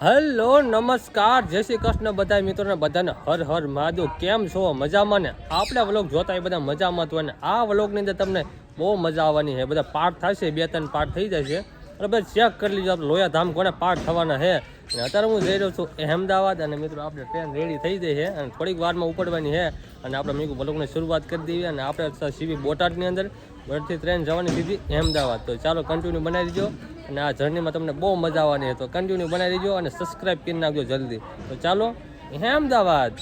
Hello નમસ્કાર જય શ્રી કૃષ્ણ બધા મિત્રોને બધાને હર હર મહાદેવ. કેમ છો? મજામાં ને? આપણા વ્લોગ જોતા એ બધા મજામાં તો, અને આ વ્લોગની અંદર તમને બહુ મજા આવવાની છે. બધા પાર્ટ થશે, 2-3 પાર્ટ થઈ જશે. અને બધા ચેક કરી લીધો આપણે લોયા ધામ કોને પાર્ટ થવાના છે. અને અત્યારે હું જઈ રહ્યો છું અહેમદાબાદ, અને મિત્રો આપણે ટ્રેન રેડી થઈ ગઈ છે અને થોડીક વારમાં ઉપડવાની છે. અને આપણે મેં વ્લોગની શરૂઆત કરી દઈએ. અને આપણે સીવી બોટાદની અંદર બરથી ટ્રેન જવાની સીધી અહેમદાબાદ. તો ચાલો કન્ટિન્યુ બનાવી દીજો, અને આ જર્નીમાં તમને બહુ મજા આવવાની છે. તો કન્ટિન્યુ બનાવી દેજો અને સબસ્ક્રાઈબ કરી નાખજો જલ્દી. તો ચાલો Ahmedabad.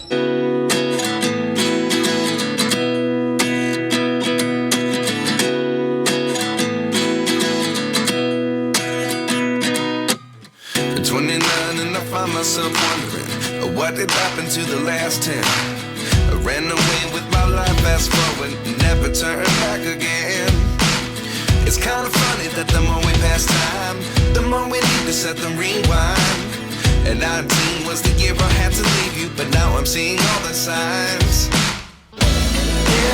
Find myself wondering what did happen to the last 10. I ran away with my life, fast forward, never turn back again. It's kind of funny that the more we pass time, the more we need to set them rewind. And 19 was the year I had to leave you, but now I'm seeing all the signs.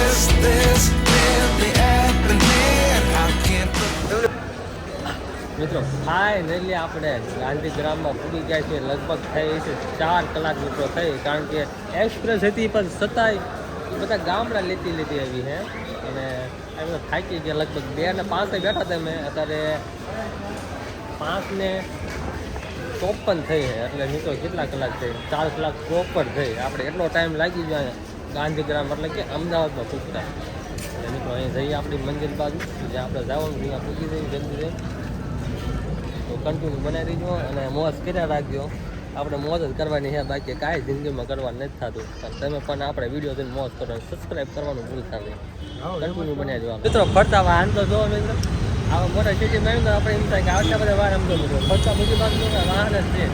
Is this really happening? I can't believe. મિત્રો finally આપણે ગાંધીગ્રામમાં પૂરી ગયા છે. લગભગ થઈ છે 4 કલાક મિત્રો થઈ, કારણ કે એક્સપ્રેસ હતી પણ છતાંય એ બધા ગામડા લેતી આવી છે. અને આ બધા થાકી ગયા. લગભગ 2 ને 5 બેઠા હતા મેં. અત્યારે 5 ને 54 થઈ છે. એટલે મિત્રો કેટલા કલાક થઈ? 4 કલાક પ્રોપર થઈ. આપણે એટલો ટાઈમ લાગી ગયો ગાંધીગ્રામ એટલે કે અમદાવાદમાં પૂછતા. એટલે મિત્રો અહીં જઈએ આપણી મંદિર બાજુ, જ્યાં આપણે જવાનું ત્યાં પૂછી જઈએ જલ્દી જઈ. તો કન્ટિન્યુ બનાવી દીજો અને મોજ કર્યા રાખજો. આપણે મોજ જ કરવાની છે, બાકી કાંઈ જિંદગીમાં કરવાનું નથી થતું. પણ તમે પણ આપણે વિડીયો જોઈને મોજ કરો, સબસ્ક્રાઈબ કરવાનું ભૂલતા નહીં. કન્ટિન્યુ બનાવી દેવા મિત્રો. ફરતા વાહન તો જો મિત્રો આવા મોટા સિટીમાં આવ્યું તો આપણે એમ થાય કે આટલા બધા વાહન સમજો મિત્રો. ફરતા બીજી બાજુ વાહન જ છે.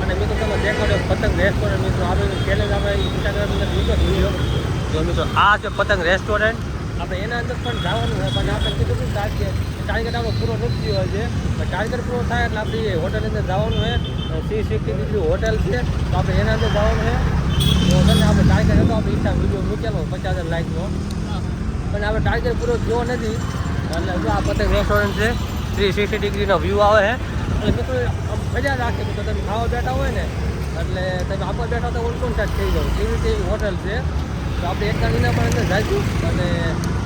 અને મિત્રો તમે દેખાડો પતંગ રેસ્ટોરન્ટ. મિત્રો આપણે ચેલેન્જ આપણે ઇન્સ્ટાગ્રામની અંદર વિડીયો જો મિત્રો આ છે પતંગ રેસ્ટોરન્ટ. આપણે એના અંદર પણ જવાનું હોય, પણ આપણે કીધું ટાર્ગેટ આપણો પૂરો નથી હોય છે. ટાર્ગેટ પૂરો થાય એટલે આપણે હોટલની અંદર જવાનું હોય. 360 ડિગ્રી હોટલ છે, તો આપણે એના અંદર જવાનું છે. હોટલને આપણે ટાર્ગેટ હતો, આપણે ઇન્સ્ટા વિડીયો મૂકેલો 50,000 લાઈકનો, પણ આપણે ટાર્ગેટ પૂરો જોવો નથી. એટલે જો આ પતંગ રેસ્ટોરન્ટ છે, 360 ડિગ્રીનો વ્યૂ આવે છે. એટલે મિત્રો મજા રાખે. તો તમે ખાવા બેઠા હોય ને, એટલે તમે આપવા બેઠા તો ઓલકોન સ્ટાર્ટ થઈ જાવ. એવી રીતે એવી હોટલ છે. તો આપણે એક મહિના પણ અંદર જઈશું અને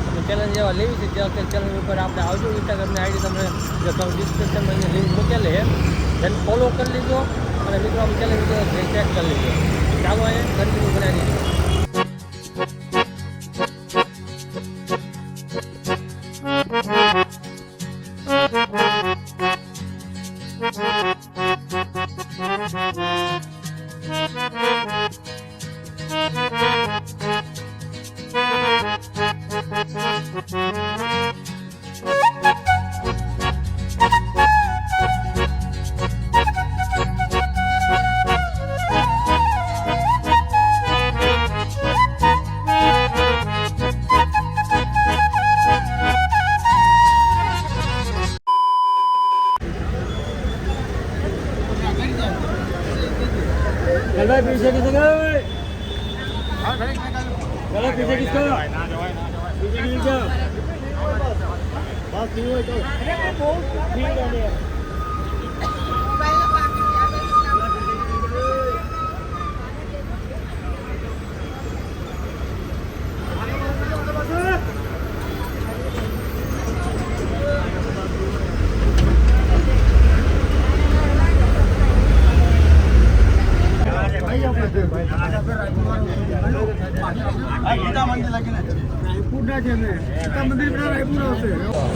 તમે ચેલેન્જ એવા લેવી છે. જે ચેલેન્જ ઉપર આપણે આવજો. ઇન્સ્ટાગ્રામની આઈડી તમને ડિસ્ક્રિપ્શનમાં અહીંયા લિંક મૂકેલી છે, તેને ફોલો કરી લીધો. અને મિત્રો આપણે ચેલેન્જ ચેક કરી લીધો. ચાલો અહીંયા કન્ટિન્યુ બનાવી દીધો. भाई पीछे किसको गए? चलो पीछे किसको? पीछे किसको? बात नहीं हुई तो अरे बहुत ठीक है।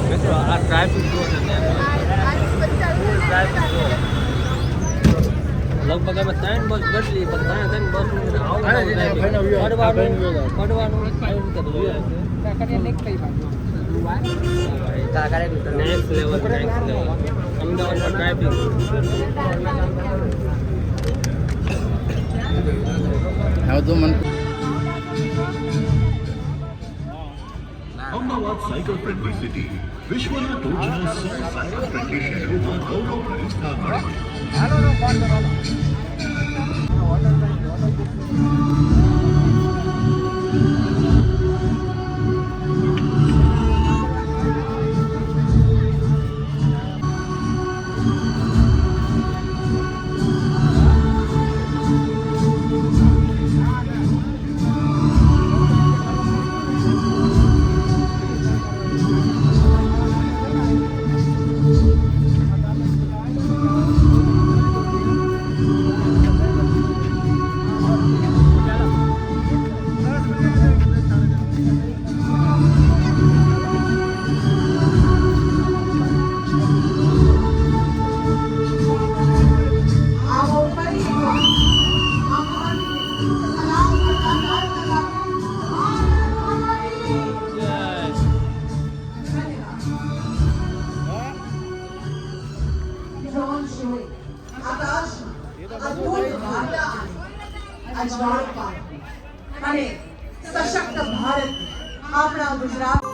મિત્રો આ ટ્રાફિક જો છે ને, લગભગ અમે 3 બસ બદલી, પણ 3 બસ નેક્સ્ટ લેવલ અમદાવાદમાં traffic. Ahmedabad cycle friendly city વિશ્વના ટોચના 100 સાયકલ ફ્રેન્ડલી શહેરોમાં ગૌરવભર્યું સ્થાન મળ્યું. અદ્ભુત વાર્તા અજવાળું પાડવું અને સશક્ત ભારત આપણા ગુજરાત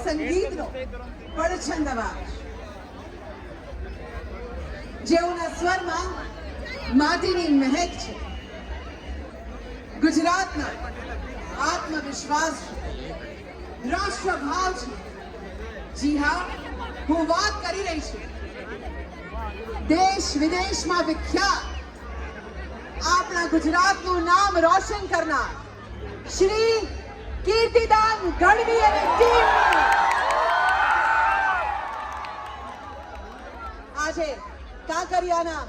સંગીતનો પડછંદ અવાજ જેઓના સ્વરમાં માટીની મહેક છે, ગુજરાતનો આત્મવિશ્વાસ છે, રાષ્ટ્રભાવ છે. જી હા, હું વાત કરી રહી છું દેશ વિદેશમાં વિખ્યાત આપણા ગુજરાતનું નામ રોશન કરનાર શ્રી કીર્તિદાન ગઢવી અને ટીમ આજે કાંકરિયાના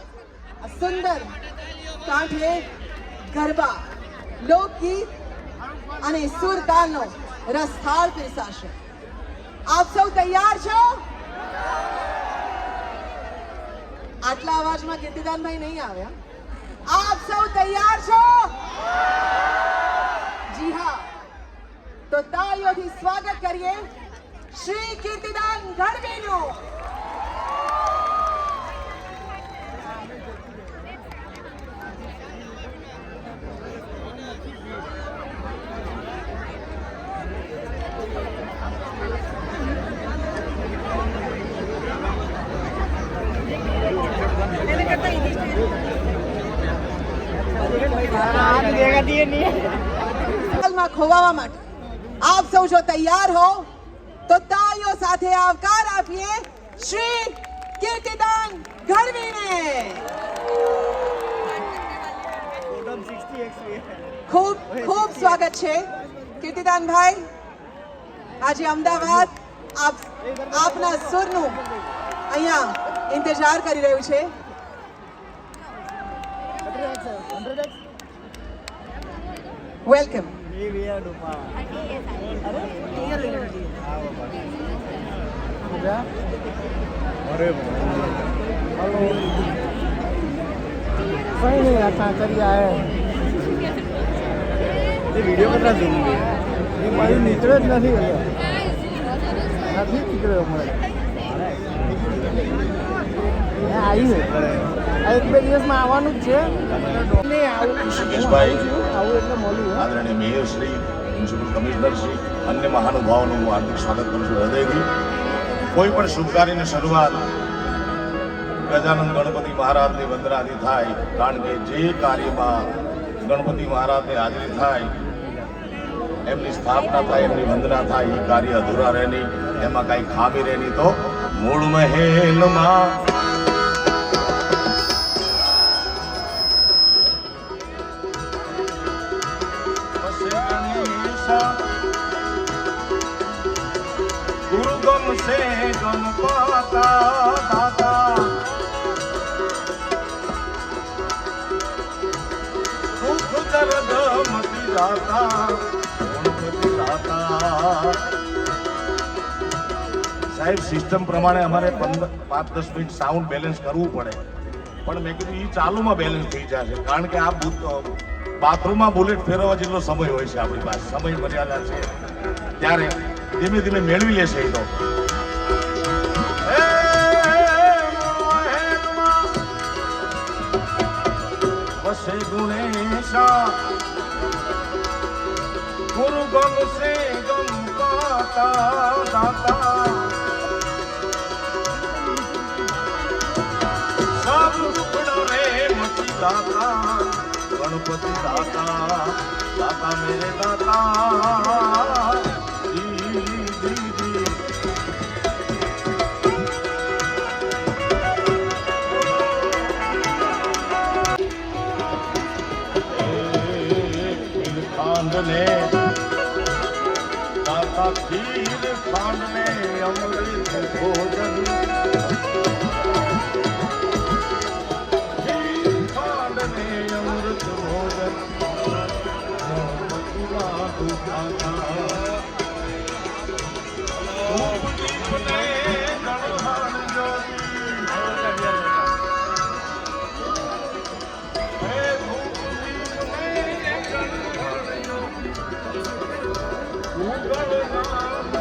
આ સુંદર કાંઠે ગરબા લોકગીત અને સુરતાલનો રસથાળ પીરસાશે. આપ સૌ તૈયાર છો? આટલા અવાજમાં કીર્તિદાનભાઈ નહીં આવ્યા. આપ સૌ તૈયાર છો? જી હા, તો તાળીઓથી સ્વાગત કરીએ શ્રી કીર્તિદાન ગઢવીનું. ખોવાવા માટે આપ સૌ જો તૈયાર હો તો તાળીઓ સાથે આવકાર આપીએ શ્રી કીર્તિદાન ગઢવીને. ખૂબ ખૂબ સ્વાગત છે કીર્તિદાનભાઈ. આજે અમદાવાદ આપના સુરનું અહીંયા ઇંતજાર કરી રહ્યું છે. વેલકમ. વિડીયો કેટલા ઝૂમ એ મારી નીકળે જ નથી નીકળ્યો અમારે આવી છે આ એક બે દિવસમાં આવવાનું જ છે. સુકેશભાઈ, આવું એટલે મળ્યું. આદરણીય મેયરશ્રી, મ્યુનિસિપલ કમિશનરશ્રી, અન્ય મહાનુભાવોનું હું હાર્દિક સ્વાગત કરું છું હૃદયથી. કોઈ પણ શુભ કાર્યની શરૂઆત ગજાનંદ ગણપતિ મહારાજની વંદનાથી થાય, કારણ કે જે કાર્યમાં ગણપતિ મહારાજની હાજરી થાય, એમની સ્થાપના થાય, એમની વંદના થાય, એ કાર્ય અધૂરા રહે નહીં, એમાં કાંઈ ખામી રહે નહીં. તો મૂળ મહેલમાં ગુરુ ગમ સે ગમ પાતા દાતા દુઃખ દર્દ મટી જાતા ગણપતિ દાતા. સાહેબ, સિસ્ટમ પ્રમાણે અમારે 5-10 મિનિટ સાઉન્ડ બેલેન્સ કરવું પડે, પણ મેં કીધું એ ચાલુમાં બેલેન્સ થઈ જશે, કારણ કે આ બાથરૂમમાં બુલેટ ફેરવવા જેટલો સમય હોય છે આપણી પાસે, સમય મર્યાદા છે, ત્યારે ધીમે ધીમે મેળવી લેશે. એ તો વસે ગુણેશા ગુરુ ગમ સે ગમ પાતા દાતા સબ ટુકડો રે મટી દાતા ગણપતિ દાતા દાતા મેરે દાતા. ખાંડને દાતા ખીર ખાંડને અમૃત ભોજન ખાંડને અમૃત ભોજન મથુરા દુખાતા ધૂપ દીપને ગણહાણ જ્યોતિ હે ધૂપ દીપને ગણહાણ જ્યોતિ ઉગલના